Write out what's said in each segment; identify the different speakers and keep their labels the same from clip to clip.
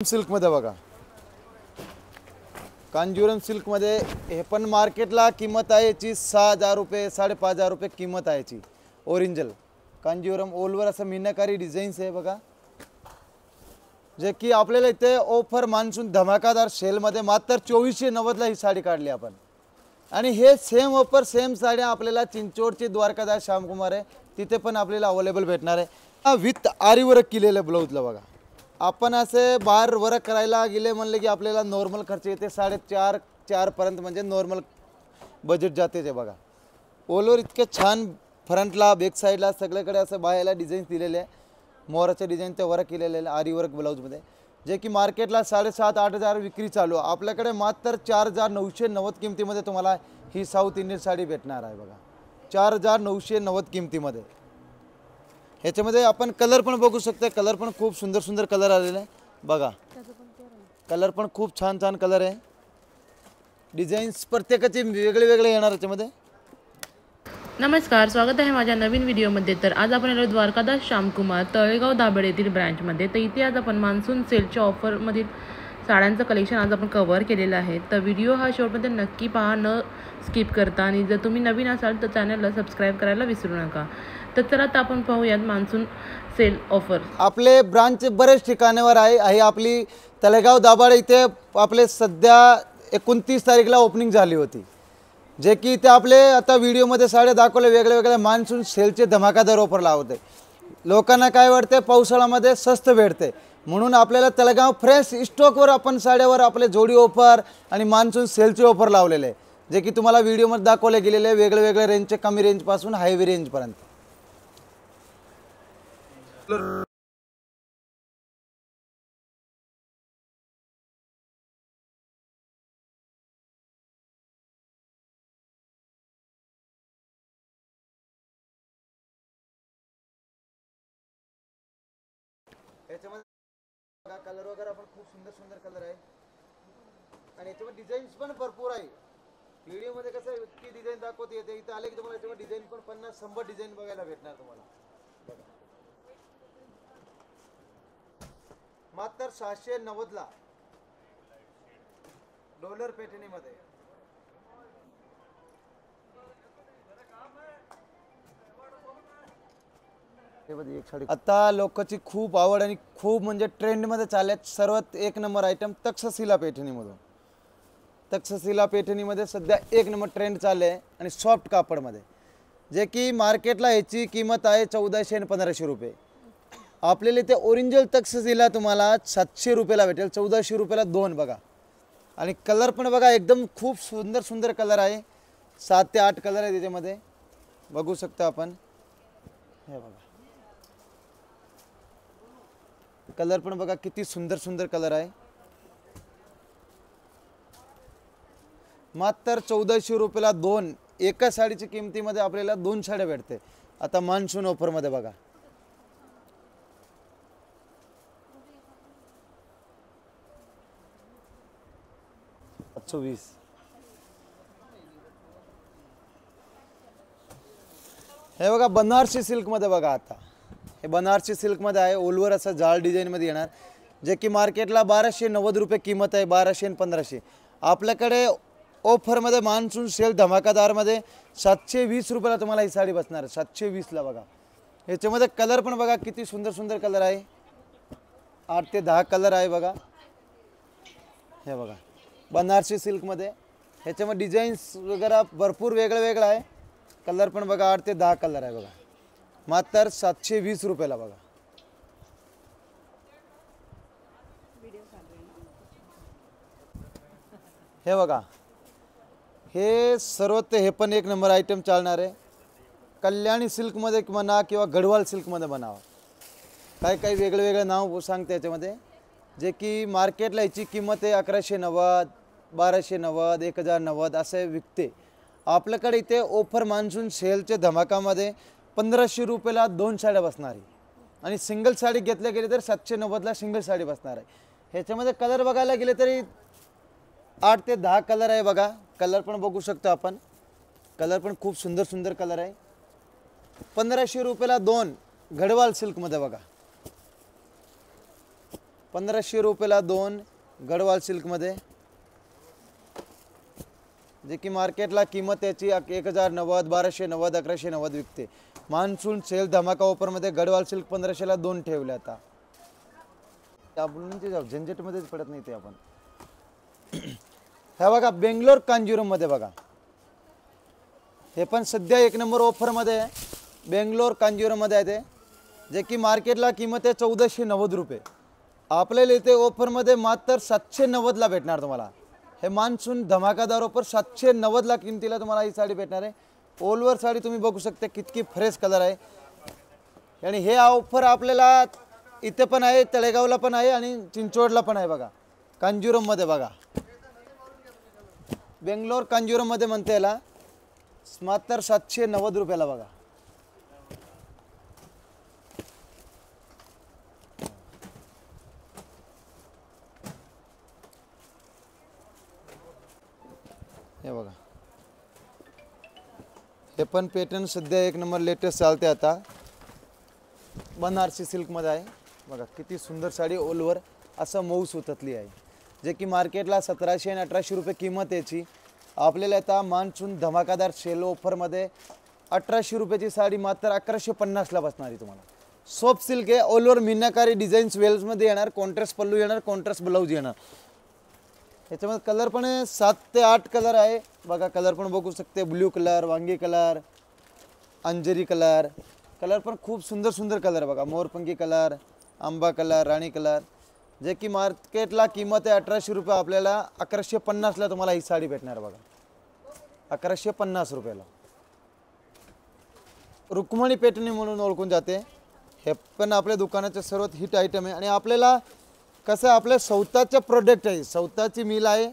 Speaker 1: Silk मध्ये बघा, Kanjeevaram silk मध्ये हे पण मार्केटला किंमत आहे याची 6,000 रुपये 5,500 रुपये किंमत आहे याची। ओरिजिनल कांजीवरम ओलवर असं मीनाकारी डिझाईन्स आहे बघा, जे की आपल्याला इथे ऑफर मान्सून धमाकादार सेल मध्ये मात्र 2490 ला ही साडी काढली आपण। आणि हे सेम ऑफर सेम साड्या आपल्याला चिंचोडची द्वारकादास श्यामकुमार आहे तिथे पण आपल्याला अवेलेबल भेटणार आहे। विथ आरी वर्क केलेलं ब्लाउजला बघा, आपण असे बाहेर वर्क करायला गेले म्हणले की आपल्याला नॉर्मल खर्च येते 4.5 पर्यंत, म्हणजे नॉर्मल बजेट जाते ते बघा। ओलवर इतके छान फ्रंटला बॅक साईडला सगळीकडे असं बाहेरला डिझाईन दिलेले आहे, मोराचे डिझाईन ते वर्क केलेले आहे आरी वर्क ब्लाउजमध्ये, जे की मार्केटला 7,500-8,000 हजार विक्री चालू आहे। आपल्याकडे मात्र 4,990 किमतीमध्ये तुम्हाला ही साऊथ इंडियन साडी भेटणार आहे बघा, 4,990 किमतीमध्ये। ह्याच्यामध्ये आपण कलर पण बघू शकता, कलर पण खूप सुंदर सुंदर कलर आलेले आहे बघा, कलर पण खूप छान छान कलर आहे, डिझाईन्स प्रत्येकाचे वेगळे वेगळे येणार याच्यामध्ये।
Speaker 2: नमस्कार, स्वागत आहे माझ्या नवीन व्हिडिओमध्ये। तर आज आपण आलो द्वारकादास श्यामकुमार तळेगाव दाभड येथील ब्रँचमध्ये। तर इथे आज आपण मान्सून सेलच्या ऑफरमधील साड्यांचं कलेक्शन आज आपण कव्हर केलेलं आहे। तर व्हिडिओ हा शेवटपर्यंत नक्की पहा, न स्किप करता। आणि जर तुम्ही नवीन असाल तर चॅनलला सबस्क्राईब करायला विसरू नका। तर चला आता आपण पाहूयात मान्सून सेल ऑफर।
Speaker 1: आपले ब्रांच बरेच ठिकाणावर आहे आपली तळेगाव दाभड इथे आपले सध्या 29 तारीखला ओपनिंग झाली होती, जे की ते आपले आता व्हिडिओमध्ये साड्या दाखवले वेगळे वेगळे मान्सून सेलचे धमाकादार ऑफर लावते। लोकांना काय वाटते पावसाळ्यामध्ये स्वस्त भेटते, म्हणून आपल्याला तळेगाव फ्रेश स्टॉकवर आपण साड्यावर आपले जोडी ऑफर आणि मान्सून सेलचे ऑफर लावलेले आहे, जे की तुम्हाला व्हिडिओमध्ये दाखवले गेलेले वेगळे वेगळे रेंजचे, कमी रेंजपासून हायवे रेंजपर्यंत। याच्यामध्ये कलर वगैरे पण खूप सुंदर सुंदर कलर आहे, आणि याच्यामध्ये डिझाईन्स पण भरपूर आहे। व्हिडिओ मध्ये कसं इतकी डिझाईन दाखवते येते, इथे आले की तुम्हाला याच्यामध्ये डिझाईन पण 50-100 डिझाईन बघायला भेटणार तुम्हाला बघा। मात्र 690 ला डॉलर पैठणी मध्ये। आता लोकांची खूप आवड आणि खूप म्हणजे ट्रेंड मध्ये चालत सर्वात एक नंबर आयटम तक्षशिला पैठणी मधून। तक्षशिला पैठणी मध्ये सध्या एक नंबर ट्रेंड चालले आहे, आणि सॉफ्ट कापड मध्ये, जे की मार्केटला याची किंमत आहे 1400 आणि 1500 रुपये। आपल्याला ते ओरिजिनल तक्षशिला तुम्हाला 700 रुपयाला भेटेल, 1400 रुपयाला दोन बघा। आणि कलर पण बघा एकदम खूप सुंदर सुंदर कलर आहे, 7 ते 8 कलर आहे त्याच्यामध्ये, बघू शकता आपण। हे बघा कलर पण बघा किती सुंदर सुंदर कलर आहे। मात्र 1400 रुपयाला दोन, एका साडीच्या किमतीमध्ये आपल्याला दोन साड्या भेटते आता मान्सून ऑफर मध्ये बघा। हे बघा बनारसी सिल्क मध्ये बघा, आता हे बनारसी सिल्क मध्ये आहे, ओलवर असं जाळ डिझाईन मध्ये येणार, जे की मार्केटला 1290 रुपये किंमत आहे, 1200 आणि 1500। आपल्याकडे ऑफर मध्ये मान्सून सेल धमाकादार मध्ये 720 रुपयाला तुम्हाला ही साडी बसणार आहे, 720 ला बघा। याच्यामध्ये कलर पण बघा किती सुंदर सुंदर कलर आहे, 8 ते 10 कलर आहे बघा। हे बघा बनारसी सिल्क मध्ये, ह्याच्यामध्ये डिझाईन्स वगैरे भरपूर वेगळं वेगळं आहे, कलर पण बघा 8 ते 10 कलर आहे बघा, मात्र 720 रुपयाला बघा। हे बघा हे सर्वात हे पण एक नंबर आयटम चालणार आहे, कल्याणी सिल्क मध्ये म्हणा किंवा गढवाल सिल्क मध्ये बनावा, काय काही वेगळे वेगळे नाव सांगते याच्यामध्ये, जे की मार्केटला याची किंमत आहे 1190, 1290, 1090 असे विकते। आपल्याकडे इथे ऑफर मान्सून सेलचे धमाकामध्ये 1500 रुपयाला दोन साड्या बसणार आहे, आणि सिंगल साडी घेतल्या गेली तर 790 ला सिंगल साडी बसणार आहे। ह्याच्यामध्ये कलर बघायला गेले तरी 8 ते 10 कलर आहे बघा, कलर पण बघू शकतो आपण, कलर पण खूप सुंदर सुंदर कलर आहे। 1500 रुपयाला दोन गढवाल सिल्क मध्ये बघा, 1500 रुपयाला 2 गडवाल सिल्कमध्ये, जे की मार्केटला किंमत याची 1090, 1290, 1190 विकते. मान्सून सेल धमाका ऑफरमध्ये गडवाल सिल्क 1500ला 2 ठेवले. आता आपण झंझटमध्येच पडत नाही ते आपण. हे बघा बेंगलोर कांजीवरममध्ये बघा, हे पण सध्या 1 नंबर ऑफरमध्ये आहे. बेंगलोर कांजीवरममध्ये आहे ते, जे की मार्केटला किंमत आहे 1490 रुपये. आपल्याला इथे ऑफरमध्ये मात्र 790ला भेटणार तुम्हाला. हे मान्सून धमाकादार ऑफर 790ला किमतीला तुम्हाला ही साडी भेटणार आहे. ओलवर साडी तुम्ही बघू शकता कितकी फ्रेश कलर आहे. आणि हे ऑफर आपल्याला इथे पण आहे, तळेगावला पण आहे आणि चिंचवडला पण आहे. बघा कांजीवरममध्ये बघा, बेंगलोर कांजीवरममध्ये म्हणते याला मात्र 790 रुपयाला. बघा हे बघा, हे पण पॅटर्न सध्या 1 नंबर लेटेस्ट चालते आता. बनारसी सिल्कमध्ये आहे. बघा किती सुंदर साडी ओलवर असं मऊ सुतातली आहे, जे की मार्केटला 1700 आणि 1800 रुपये किंमत याची. आपल्याला आता मान्सून धमाकादार सेल ऑफरमध्ये 1800 रुपयाची साडी मात्र 1150ला बसणार आहे तुम्हाला. सॉफ्ट सिल्क आहे, ओलवर मीनाकारी डिझाईन्स वेल्समध्ये येणार. कॉन्ट्रास्ट पल्लू येणार, कॉन्ट्रास्ट ब्लाऊज येणार. याच्यामध्ये कलर पण 7 ते 8 कलर आहे. बघा कलर पण बघू शकते, ब्ल्यू कलर, वांगी कलर, अंजेरी कलर. कलर पण खूप सुंदर सुंदर कलर आहे. बघा मोरपंखी कलर, आंबा कलर, राणी कलर, जे की मार्केटला किंमत आहे 1800 रुपये. आपल्याला 1150ला तुम्हाला ही साडी भेटणार. बघा 1150 रुपयाला. रुक्मणी पैठणी म्हणून ओळखून जाते. हे पण आपल्या दुकानाचे सर्वात हिट आयटम आहे. आणि आपल्याला कसं आपल्या स्वतःचं प्रोडक्ट आहे, स्वतःची मिल आहे,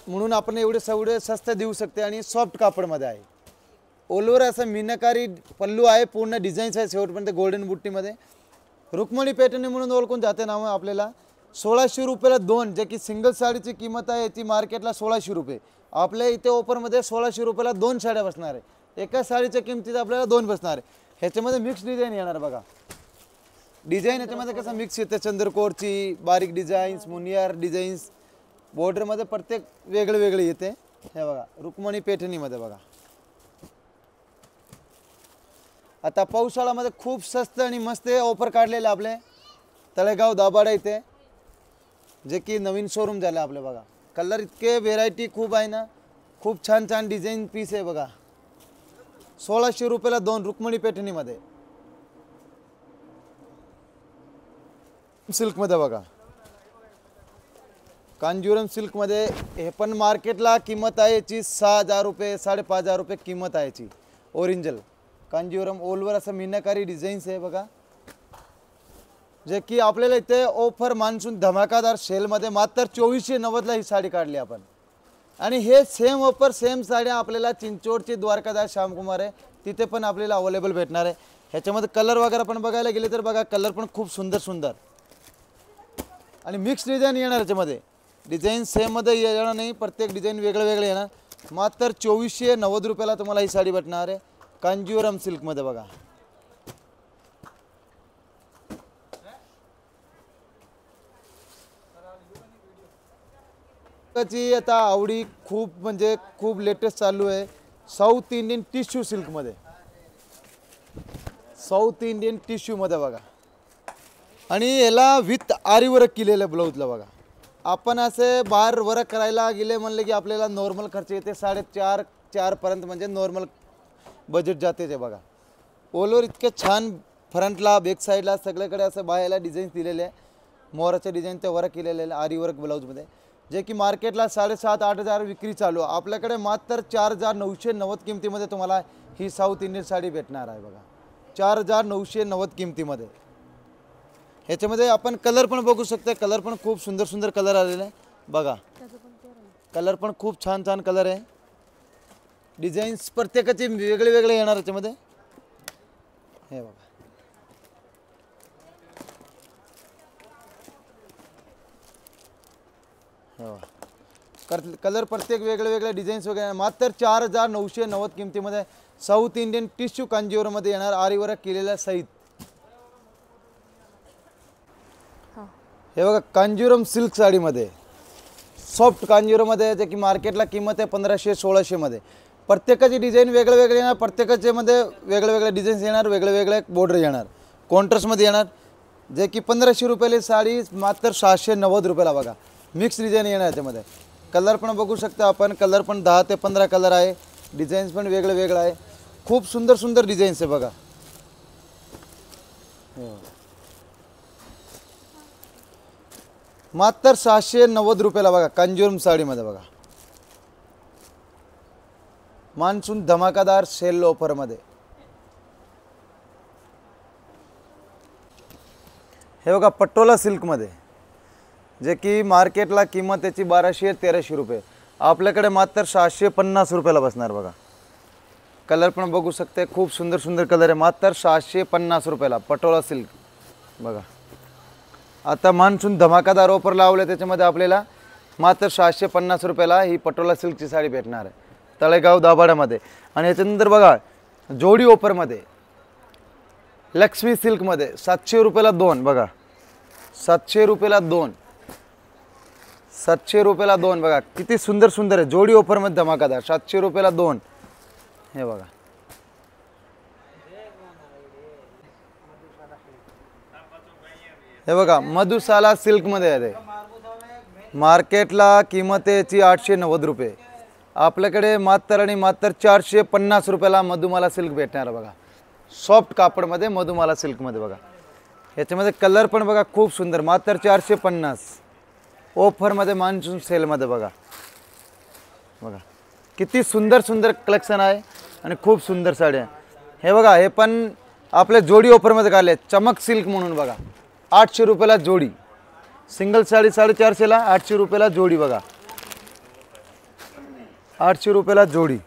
Speaker 1: म्हणून आपण एवढे सस्ते देऊ शकते. आणि सॉफ्ट कापडमध्ये आहे. ओलवर असं मीनाकारी पल्लू आहे, पूर्ण डिझाईन्स आहे शेवटपर्यंत गोल्डन बुट्टीमध्ये. रुक्मणी पैठणी म्हणून ओळखून जाते नाव. आपल्याला 1600 रुपयाला 2, जे की सिंगल साडीची किंमत आहे याची मार्केटला 1600 रुपये. आपल्या इथे ऑफरमध्ये 1600 रुपयाला 2 साड्या बसणार आहे. एका साडीच्या किमतीत आपल्याला 2 बसणार आहे. ह्याच्यामध्ये मिक्स डिझाईन येणार. बघा डिझाईन याच्यामध्ये कसं मिक्स येते, चंद्रकोरची बारीक डिझाईन्स, मुनियार डिझाईन्स, बॉर्डरमध्ये प्रत्येक वेगळे वेगळे येते. हे बघा रुक्मणी पैठणीमध्ये बघा. आता पावसाळ्यामध्ये खूप स्वस्त आणि मस्त ऑफर काढलेले आपले तळेगाव दाभाडे इथे, जे की नवीन शोरूम झाले आपले. बघा कलर इतके व्हेरायटी खूप आहे ना, खूप छान छान डिझाईन पीस आहे. बघा 1600 रुपयाला 2 रुक्मणी पैठणीमध्ये. सिल्कमध्ये बघा कांजीवरम सिल्कमध्ये, हे पण मार्केटला किंमत आहे याची 6000 रुपये, 5500 रुपये किंमत आहे याची. ओरिजिनल कांजीवरम ओलवर असं मीनाकारी डिझाईन्स आहे. बघा जे की आपल्याला इथे ऑफर मान्सून धमाकादार सेलमध्ये मात्र 2490ला ही साडी काढली आपण. आणि हे सेम ऑफर सेम साड्या आपल्याला चिंचवडची द्वारकादास श्यामकुमार आहे तिथे पण आपल्याला अवेलेबल भेटणार आहे. ह्याच्यामध्ये कलर वगैरे पण बघायला गेले तर बघा कलर पण खूप सुंदर सुंदर आणि मिक्स डिझाईन येणार. याच्यामध्ये डिझाईन सेममध्ये येणार नाही, प्रत्येक डिझाईन वेगळे वेगळे येणार. मात्र 2490 रुपयाला तुम्हाला ही साडी भेटणार आहे कांजीवरम सिल्कमध्ये. बघा ची आता आवडी खूप म्हणजे खूप लेटेस्ट चालू आहे साऊथ इंडियन टिश्यू सिल्कमध्ये. साऊथ इंडियन टिश्यूमध्ये बघा, आणि याला विथ आरी वर्क केलेलं ब्लाऊजला. बघा आपण असे बाहेर वर्क करायला गेले म्हणले की आपल्याला नॉर्मल खर्च येते 4.5 पर्यंत, म्हणजे नॉर्मल बजेट जाते ते. बघा ओलवर इतके छान फ्रंटला बॅक साईडला सगळीकडे असं बाहेरला डिझाईन्स दिलेले आहे. मोराचे डिझाईन ते वर्क केलेले आहे आरी वर्क ब्लाऊजमध्ये, जे की मार्केटला 7,500-8,000 विक्री चालू. आपल्याकडे मात्र 4990 किमतीमध्ये तुम्हाला ही साऊथ इंडियन साडी भेटणार आहे. बघा 4990 किमतीमध्ये. ह्याच्यामध्ये आपण कलर पण बघू शकता, कलर पण खूप सुंदर सुंदर कलर आलेले आहे. बघा कलर पण खूप छान छान कलर आहे. डिझाईन्स प्रत्येकाचे वेगळे वेगळे येणार याच्यामध्ये. हे बघा कलर प्रत्येक वेगळे वेगळे डिझाईन्स वगैरे. मात्र 4990 किमतीमध्ये साऊथ इंडियन टिश्यू कांजीवरममध्ये येणार आरी वर्क केलेल्या सहित. हे बघा कांजीवरम सिल्क साडीमध्ये, सॉफ्ट कांजीवरममध्ये, जे की मार्केटला किंमत आहे 1500-1600 मध्ये. प्रत्येकाची डिझाईन वेगळे वेगळे येणार, प्रत्येकाच्यामध्ये वेगळे वेगळे डिझाईन्स येणार, वेगळे वेगळे बॉर्डर येणार, कॉन्ट्रास्टमध्ये येणार. जे की 1500 रुपयाला साडी मात्र 690 रुपयाला बघा. मिक्स डिझाईन येणार त्यामध्ये. कलर पण बघू शकता आपण, कलर पण 10 ते 15 कलर आहे, डिझाईन्स पण वेगळे वेगळे आहे. खूप सुंदर सुंदर डिझाईन्स आहे बघा. मात्र 690 रुपयाला बघा कांजीवरम साडीमध्ये बघा. मान्सून धमाकादार सेल ऑफरमध्ये. हे बघा पटोला सिल्कमध्ये, जे की मार्केटला किंमत त्याची 1200-1300 रुपये, आपल्याकडे मात्र 650 रुपयाला बसणार बघा. कलर पण बघू शकते, खूप सुंदर सुंदर कलर आहे. मात्र 650 रुपयाला पटोला सिल्क बघा. आता मान्सून धमाकादार ऑफर लावले, त्याच्यामध्ये आपल्याला मात्र 650 रुपयाला ही पटोला सिल्कची साडी भेटणार आहे तळेगाव दाभाड्यामध्ये. आणि याच्यानंतर बघा जोडी ऑफरमध्ये लक्ष्मी सिल्कमध्ये 700 रुपयाला 2 बघा. 700 रुपयाला 2, 700 रुपयाला 2 बघा. किती सुंदर सुंदर आहे, जोडी ऑफरमध्ये धमाकादार. 700 रुपयाला 2 हे बघा. हे बघा मधुशाला सिल्कमध्ये आहे. मार्केटला किंमत याची 890 रुपये, आपल्याकडे मात्र आणि मात्र 450 रुपयाला मधुमाला सिल्क भेटणार बघा. सॉफ्ट कापडमध्ये मधुमाला सिल्कमध्ये बघा. याच्यामध्ये कलर पण बघा खूप सुंदर, मात्र 450 ऑफरमध्ये मान्सून सेलमध्ये बघा. बघा किती सुंदर सुंदर कलेक्शन आहे आणि खूप सुंदर साड्या. हे बघा हे पण आपल्या जोडी ऑफरमध्ये काढले, चमक सिल्क म्हणून बघा. 800 रुपयाला जोडी, सिंगल साडी 450ला, 800 रुपयाला जोडी बघा. 800 रुपयाला जोडी.